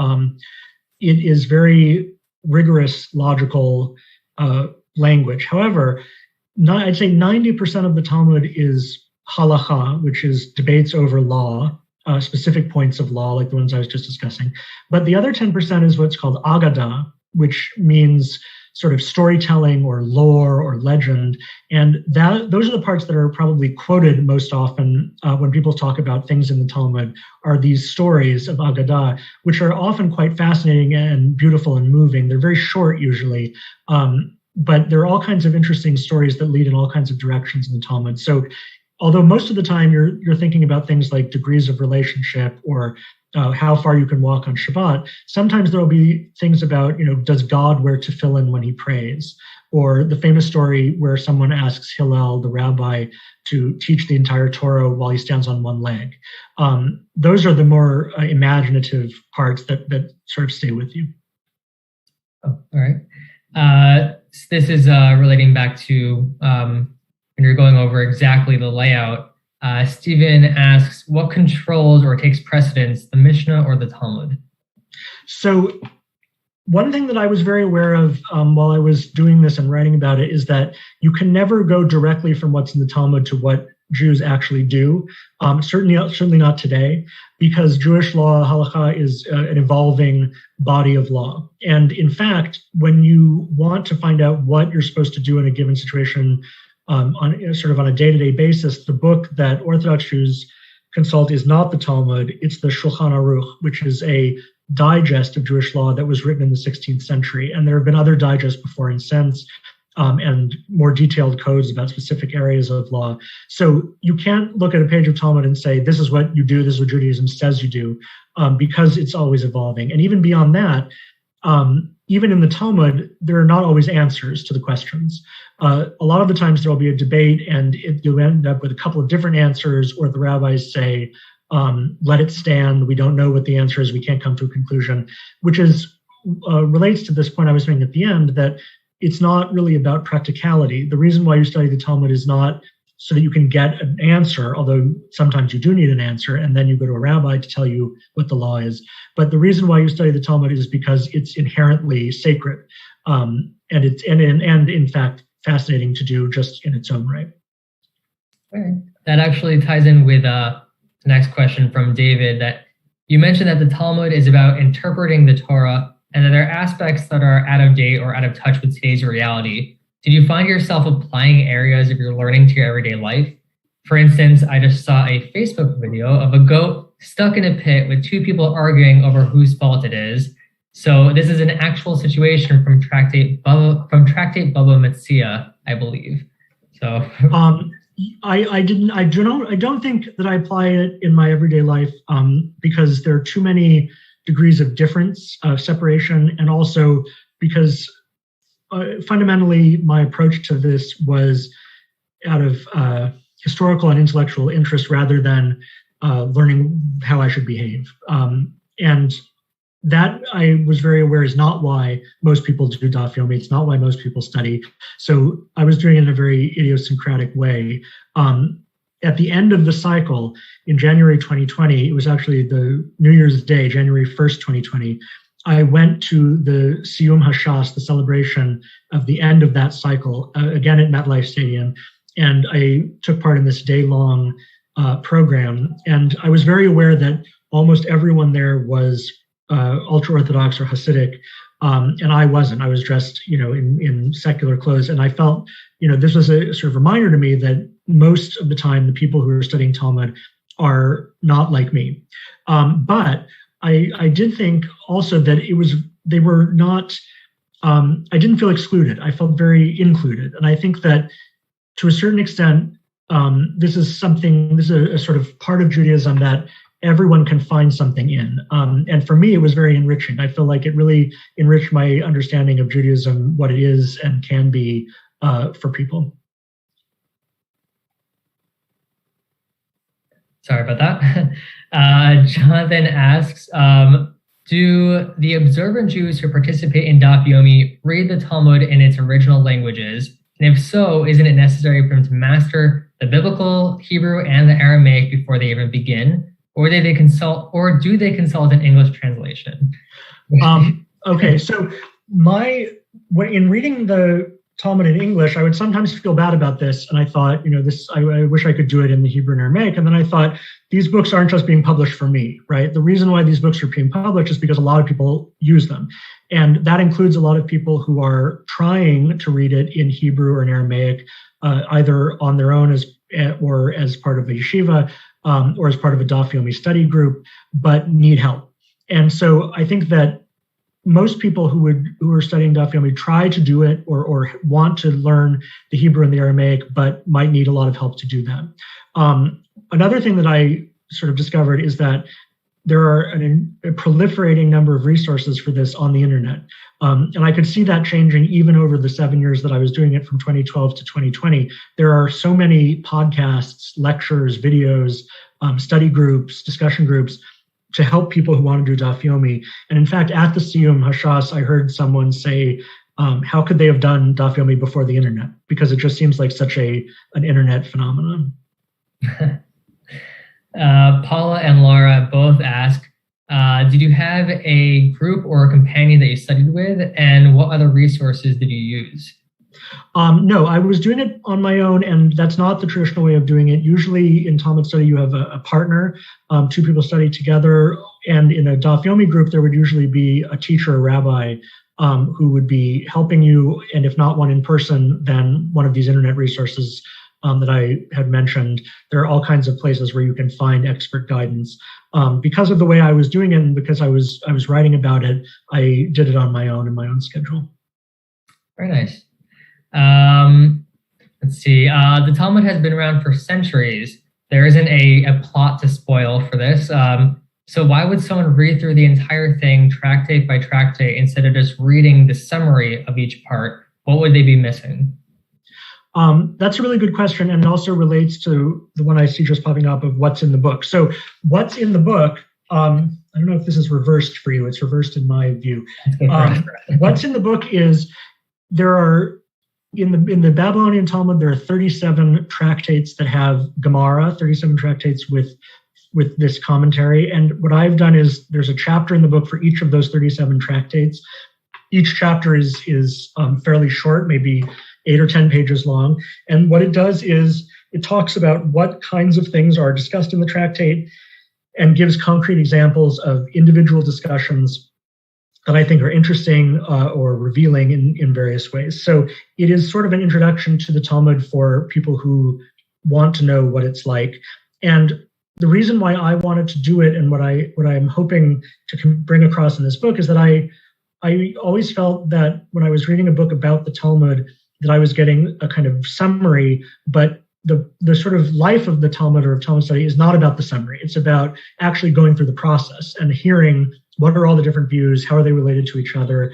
It is very rigorous, logical language. However, I'd say 90% of the Talmud is halacha, which is debates over law, specific points of law, like the ones I was just discussing. But the other 10% is what's called Agadah, which means sort of storytelling or lore or legend. And those are the parts that are probably quoted most often when people talk about things in the Talmud, are these stories of Agadah, which are often quite fascinating and beautiful and moving. They're very short usually, but there are all kinds of interesting stories that lead in all kinds of directions in the Talmud. So although most of the time you're thinking about things like degrees of relationship or how far you can walk on Shabbat, sometimes there'll be things about, does God wear tefillin when he prays? Or the famous story where someone asks Hillel, the rabbi, to teach the entire Torah while he stands on one leg. Those are the more imaginative parts that sort of stay with you. Oh, all right. This is relating back to when you're going over exactly the layout. Stephen asks, what controls or takes precedence, the Mishnah or the Talmud? So one thing that I was very aware of while I was doing this and writing about it is that you can never go directly from what's in the Talmud to what Jews actually do. Certainly not today, because Jewish law, halakha, is an evolving body of law. And in fact, when you want to find out what you're supposed to do in a given situation on a day-to-day basis, the book that Orthodox Jews consult is not the Talmud, it's the Shulchan Aruch, which is a digest of Jewish law that was written in the 16th century. And there have been other digests before and since, and more detailed codes about specific areas of law. So you can't look at a page of Talmud and say, this is what you do, this is what Judaism says you do, because it's always evolving. And even beyond that, even in the Talmud, there are not always answers to the questions. A lot of the times there will be a debate and you'll end up with a couple of different answers, or the rabbis say, let it stand, we don't know what the answer is, we can't come to a conclusion, which is relates to this point I was making at the end, that it's not really about practicality. The reason why you study the Talmud is not so that you can get an answer, although sometimes you do need an answer, and then you go to a rabbi to tell you what the law is. But the reason why you study the Talmud is because it's inherently sacred, and in fact fascinating to do just in its own right. Okay. That actually ties in with the next question from David, that you mentioned that the Talmud is about interpreting the Torah and that there are aspects that are out of date or out of touch with today's reality. Did you find yourself applying areas of your learning to your everyday life? For instance, I just saw a Facebook video of a goat stuck in a pit with two people arguing over whose fault it is. So this is an actual situation from Tractate Baba Metzia, I believe. So I don't think that I apply it in my everyday life, because there are too many degrees of difference, separation, and also because fundamentally my approach to this was out of historical and intellectual interest rather than learning how I should behave. And that I was very aware is not why most people do daf yomi. It's not why most people study. So I was doing it in a very idiosyncratic way. At the end of the cycle in January 2020, it was actually the New Year's Day, January 1st, 2020, I went to the Siyum Hashas, the celebration of the end of that cycle, again at MetLife Stadium. And I took part in this day-long program. And I was very aware that almost everyone there was ultra-Orthodox or Hasidic, and I wasn't. I was dressed, in secular clothes. And I felt, this was a sort of reminder to me that most of the time, the people who are studying Talmud are not like me. But I did think also that they were not, I didn't feel excluded. I felt very included. And I think that to a certain extent, this is a sort of part of Judaism that everyone can find something in. And for me, it was very enriching. I feel like it really enriched my understanding of Judaism, what it is and can be for people. Sorry about that. Jonathan asks, do the observant Jews who participate in daf yomi read the Talmud in its original languages? And if so, isn't it necessary for them to master the biblical, Hebrew, and the Aramaic before they even begin? Or do they consult an English translation? Okay, so in reading the Talmud in English, I would sometimes feel bad about this, and I thought, I wish I could do it in the Hebrew and Aramaic. And then I thought, these books aren't just being published for me, right? The reason why these books are being published is because a lot of people use them, and that includes a lot of people who are trying to read it in Hebrew or in Aramaic, either on their own or as part of a yeshiva, or as part of a daf yomi study group, but need help. And so I think that most people who are studying daf yomi try to do it or want to learn the Hebrew and the Aramaic, but might need a lot of help to do that. Another thing that I sort of discovered is that there are a proliferating number of resources for this on the internet. And I could see that changing even over the 7 years that I was doing it from 2012 to 2020. There are so many podcasts, lectures, videos, study groups, discussion groups to help people who want to do daf yomi. And in fact, at the Siyum Hashas, I heard someone say, how could they have done daf yomi before the internet? Because it just seems like such an internet phenomenon. Paula and Laura both ask, did you have a group or a companion that you studied with, and what other resources did you use? No, I was doing it on my own, and that's not the traditional way of doing it. Usually in Talmud study, you have a partner, two people study together, and in a Daf Yomi group, there would usually be a teacher, a rabbi, who would be helping you, and if not one in person, then one of these internet resources that I had mentioned. There are all kinds of places where you can find expert guidance. Because of the way I was doing it, and because I was writing about it, I did it on my own in my own schedule. Very nice. Let's see. The Talmud has been around for centuries. There isn't a plot to spoil for this. So why would someone read through the entire thing, tractate by tractate, instead of just reading the summary of each part? What would they be missing? That's a really good question, and it also relates to the one I see just popping up of what's in the book. So what's in the book, I don't know if this is reversed for you. It's reversed in my view. What's in the book is there are, in the Babylonian Talmud, there are 37 tractates that have Gemara, 37 tractates with this commentary. And what I've done is there's a chapter in the book for each of those 37 tractates. Each chapter is fairly short, maybe 8 or 10 pages long. And what it does is it talks about what kinds of things are discussed in the tractate and gives concrete examples of individual discussions that I think are interesting or revealing in various ways. So it is sort of an introduction to the Talmud for people who want to know what it's like. And the reason why I wanted to do it and what I'm hoping to bring across in this book is that I always felt that when I was reading a book about the Talmud, that I was getting a kind of summary, but the sort of life of the Talmud or of Talmud study is not about the summary. It's about actually going through the process and hearing what are all the different views, how are they related to each other,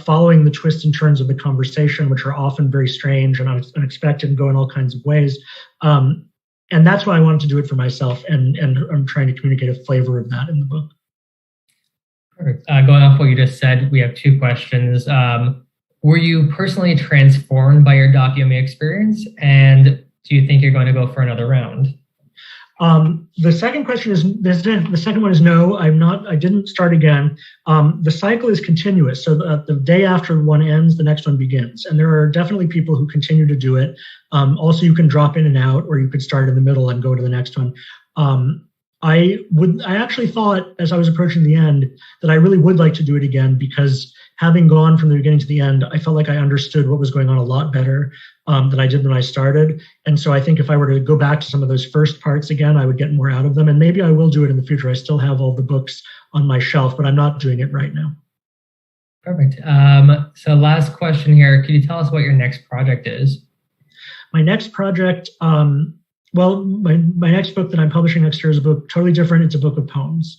following the twists and turns of the conversation, which are often very strange and unexpected and go in all kinds of ways. And that's why I wanted to do it for myself, and I'm trying to communicate a flavor of that in the book. Perfect. Going off what you just said, we have two questions. Were you personally transformed by your Daf Yomi experience? And do you think you're going to go for another round? The second question is, the second one is no, I'm not, I didn't start again. The cycle is continuous. So the day after one ends, the next one begins. And there are definitely people who continue to do it. Also, you can drop in and out, or you could start in the middle and go to the next one. I actually thought as I was approaching the end that I really would like to do it again, because having gone from the beginning to the end, I felt like I understood what was going on a lot better than I did when I started. And so I think if I were to go back to some of those first parts again, I would get more out of them. And maybe I will do it in the future. I still have all the books on my shelf, but I'm not doing it right now. Perfect. So last question here. Could you tell us what your next project is? My next project, well, my next book that I'm publishing next year is a book totally different. It's a book of poems,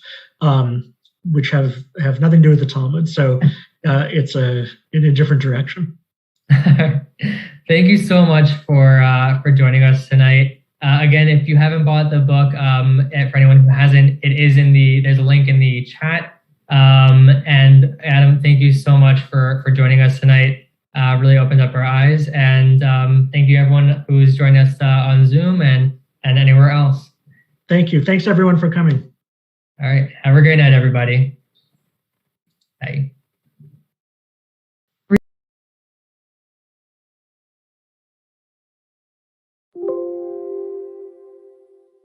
which have nothing to do with the Talmud. So it's in a different direction. Thank you so much for joining us tonight. Again, if you haven't bought the book, for anyone who hasn't, there's a link in the chat. And Adam, thank you so much for joining us tonight. Really opened up our eyes. And thank you everyone who's joined us on Zoom and anywhere else. Thank you. Thanks everyone for coming. All right. Have a great night, everybody. Bye.